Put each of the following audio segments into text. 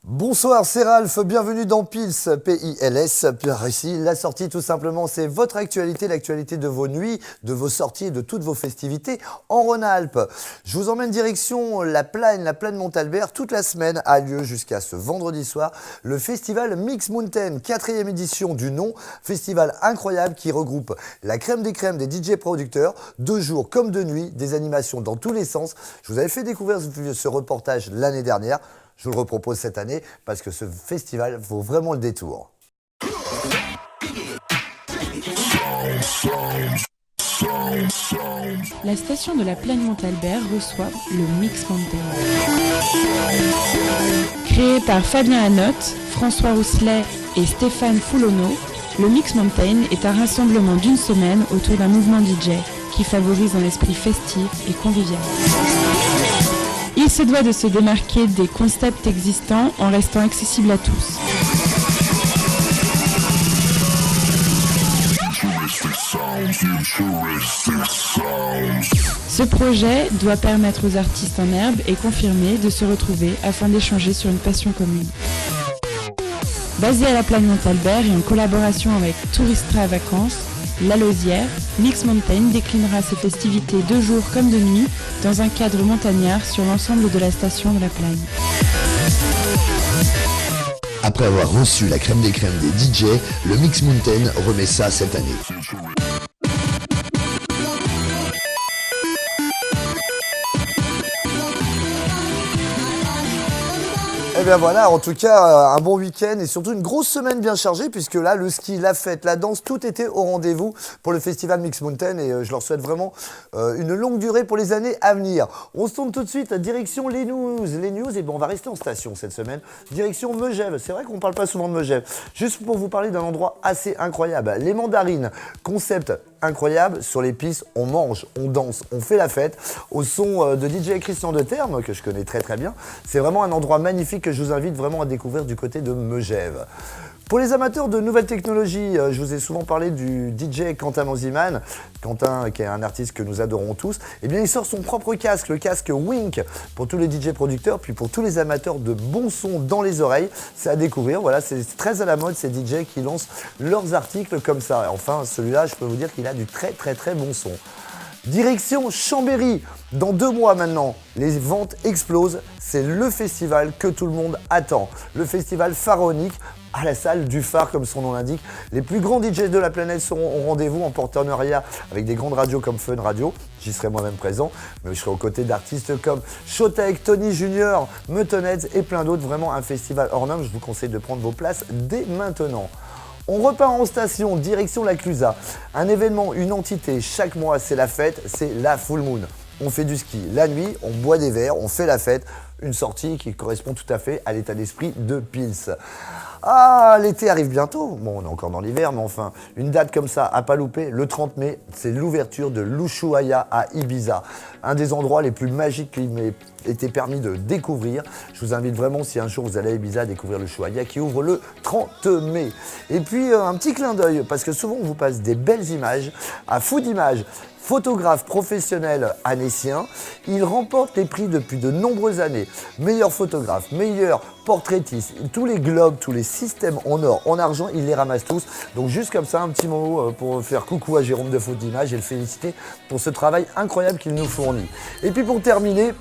Bonsoir, c'est Ralph, bienvenue dans Pils, P-I-L-S. Ici, la sortie tout simplement, c'est votre actualité, l'actualité de vos nuits, de vos sorties et de toutes vos festivités en Rhône-Alpes. Je vous emmène direction la plaine Montalbert. Toute la semaine a lieu jusqu'à ce vendredi soir le festival Mix Mountain, 4e édition du nom. Festival incroyable qui regroupe la crème des crèmes des DJ producteurs, de jour comme de nuit, des animations dans tous les sens. Je vous avais fait découvrir ce reportage l'année dernière. Je vous le repropose cette année parce que ce festival vaut vraiment le détour. La station de la plaine Montalbert reçoit le Mix Mountain. Créé par Fabien Hanotte, François Rousselet et Stéphane Foulonneau, le Mix Mountain est un rassemblement d'une semaine autour d'un mouvement DJ qui favorise un esprit festif et convivial. Il se doit de se démarquer des concepts existants en restant accessible à tous. Ce projet doit permettre aux artistes en herbe et confirmés de se retrouver afin d'échanger sur une passion commune. Basé à la plaine Montalbert et en collaboration avec Touristra Vacances, La Lausière, Mix Mountain déclinera ses festivités de jour comme de nuit dans un cadre montagnard sur l'ensemble de la station de la plaine. Après avoir reçu la crème des crèmes des DJ, le Mix Mountain remet ça cette année. Eh bien voilà, en tout cas, un bon week-end et surtout une grosse semaine bien chargée puisque là, le ski, la fête, la danse, tout était au rendez-vous pour le festival Mix Mountain et je leur souhaite vraiment une longue durée pour les années à venir. On se tourne tout de suite direction les news. Les news, et bien on va rester en station cette semaine, direction Megève. C'est vrai qu'on ne parle pas souvent de Megève. Juste pour vous parler d'un endroit assez incroyable. Les Mandarines, concept incroyable, sur les pistes, on mange, on danse, on fait la fête au son de DJ Christian de Terme, que je connais très très bien. C'est vraiment un endroit magnifique que je vous invite vraiment à découvrir du côté de Megève. Pour les amateurs de nouvelles technologies, je vous ai souvent parlé du DJ Quentin Mosiman. Quentin, qui est un artiste que nous adorons tous, eh bien, il sort son propre casque, le casque Wink, pour tous les DJ producteurs, puis pour tous les amateurs de bons sons dans les oreilles. C'est à découvrir, voilà, c'est très à la mode ces DJ qui lancent leurs articles comme ça. Enfin, celui-là, je peux vous dire qu'il a du très très très bon son. Direction Chambéry, dans 2 mois maintenant, les ventes explosent, c'est le festival que tout le monde attend. Le festival pharaonique à la salle du phare comme son nom l'indique. Les plus grands DJs de la planète seront au rendez-vous en partenariat avec des grandes radios comme Fun Radio, j'y serai moi-même présent, mais je serai aux côtés d'artistes comme Showtek, Tony Junior, Muttonheads et plein d'autres. Vraiment un festival hors norme, je vous conseille de prendre vos places dès maintenant. On repart en station, direction la Clusaz. Un événement, une entité, chaque mois c'est la fête, c'est la Full Moon. On fait du ski la nuit, on boit des verres, on fait la fête. Une sortie qui correspond tout à fait à l'état d'esprit de Pils. Ah, l'été arrive bientôt. Bon, on est encore dans l'hiver, mais enfin, une date comme ça, à pas louper, le 30 mai, c'est l'ouverture de l'Ushuaïa à Ibiza. Un des endroits les plus magiques qui m'ait été permis de découvrir. Je vous invite vraiment, si un jour vous allez à Ibiza, à découvrir l'Ushuaïa qui ouvre le 30 mai. Et puis, un petit clin d'œil, parce que souvent on vous passe des belles images à Food Images. Photographe professionnel annécien, il remporte les prix depuis de nombreuses années. Meilleur photographe, meilleur portraitiste, tous les globes, tous les systèmes en or, en argent, il les ramasse tous. Donc juste comme ça, un petit mot pour faire coucou à Jérôme de Faute d'Image et le féliciter pour ce travail incroyable qu'il nous fournit. Et puis pour terminer,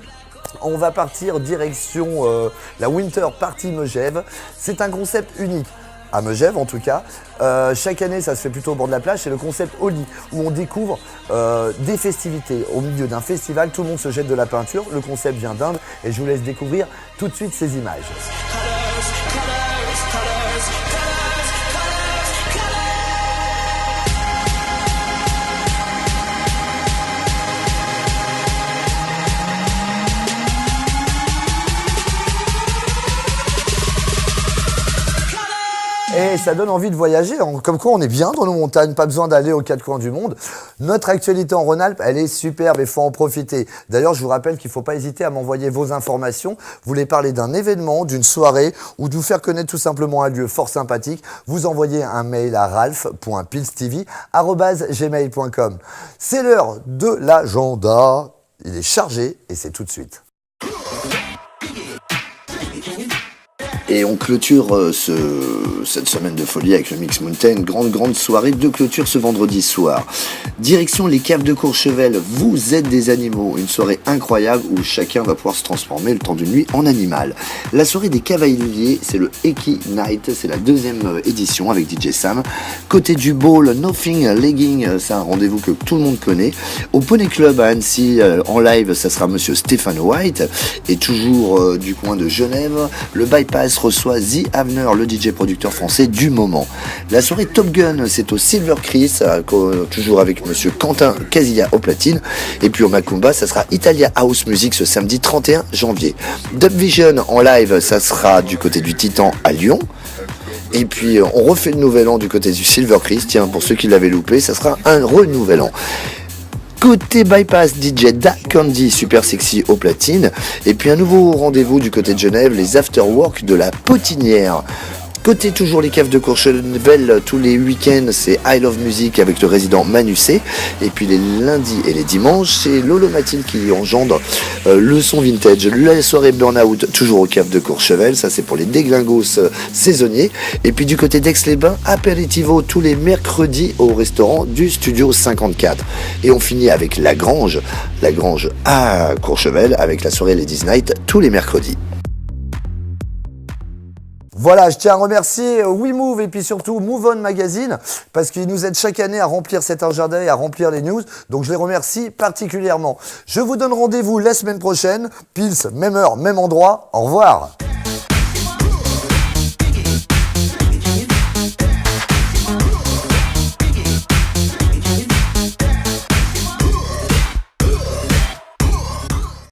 on va partir direction la Winter Party Megève. C'est un concept unique. À Megève en tout cas. Chaque année, ça se fait plutôt au bord de la plage. C'est le concept Oli, où on découvre des festivités. Au milieu d'un festival, tout le monde se jette de la peinture. Le concept vient d'Inde et je vous laisse découvrir tout de suite ces images. Et ça donne envie de voyager. Comme quoi, on est bien dans nos montagnes, pas besoin d'aller aux quatre coins du monde. Notre actualité en Rhône-Alpes, elle est superbe et il faut en profiter. D'ailleurs, je vous rappelle qu'il ne faut pas hésiter à m'envoyer vos informations. Vous voulez parler d'un événement, d'une soirée ou de vous faire connaître tout simplement un lieu fort sympathique. Vous envoyez un mail à ralph.pilstv@gmail.com. C'est l'heure de l'agenda. Il est chargé et c'est tout de suite. Et on clôture cette semaine de folie avec le Mix Mountain. Grande soirée de clôture ce vendredi soir. Direction les caves de Courchevel. Vous êtes des animaux. Une soirée incroyable où chacun va pouvoir se transformer le temps d'une nuit en animal. La soirée des cavaliers, c'est le Eki Night. C'est la 2e édition avec DJ Sam. Côté du Ball, Nothing Legging. C'est un rendez-vous que tout le monde connaît. Au Poney Club à Annecy, en live, ça sera monsieur Stéphane White. Et toujours du coin de Genève, le Bypass reçoit The Havner, le DJ producteur français du moment. La soirée Top Gun, c'est au Silver Chris, toujours avec monsieur Quentin Casilla au platine. Et puis au Macumba, ça sera Italia House Music ce samedi 31 janvier. Dub Vision en live, ça sera du côté du Titan à Lyon. Et puis on refait le nouvel an du côté du Silver Chris. Tiens, pour ceux qui l'avaient loupé, ça sera un renouvel an. Côté Bypass, DJ Da Candy, super sexy au platine. Et puis un nouveau rendez-vous du côté de Genève, les afterwork de la Potinière. Côté toujours les caves de Courchevel, tous les week-ends, c'est I Love Music avec le résident Manu C. Et puis les lundis et les dimanches, c'est Lolo Mathilde qui engendre le son vintage. La soirée Burnout, toujours aux caves de Courchevel, ça c'est pour les déglingos saisonniers. Et puis du côté d'Aix-les-Bains, Aperitivo tous les mercredis au restaurant du Studio 54. Et on finit avec La Grange à Courchevel avec la soirée Ladies Night tous les mercredis. Voilà, je tiens à remercier WeMove et puis surtout Move On Magazine parce qu'ils nous aident chaque année à remplir cet agenda et à remplir les news. Donc je les remercie particulièrement. Je vous donne rendez-vous la semaine prochaine. Pils, même heure, même endroit. Au revoir.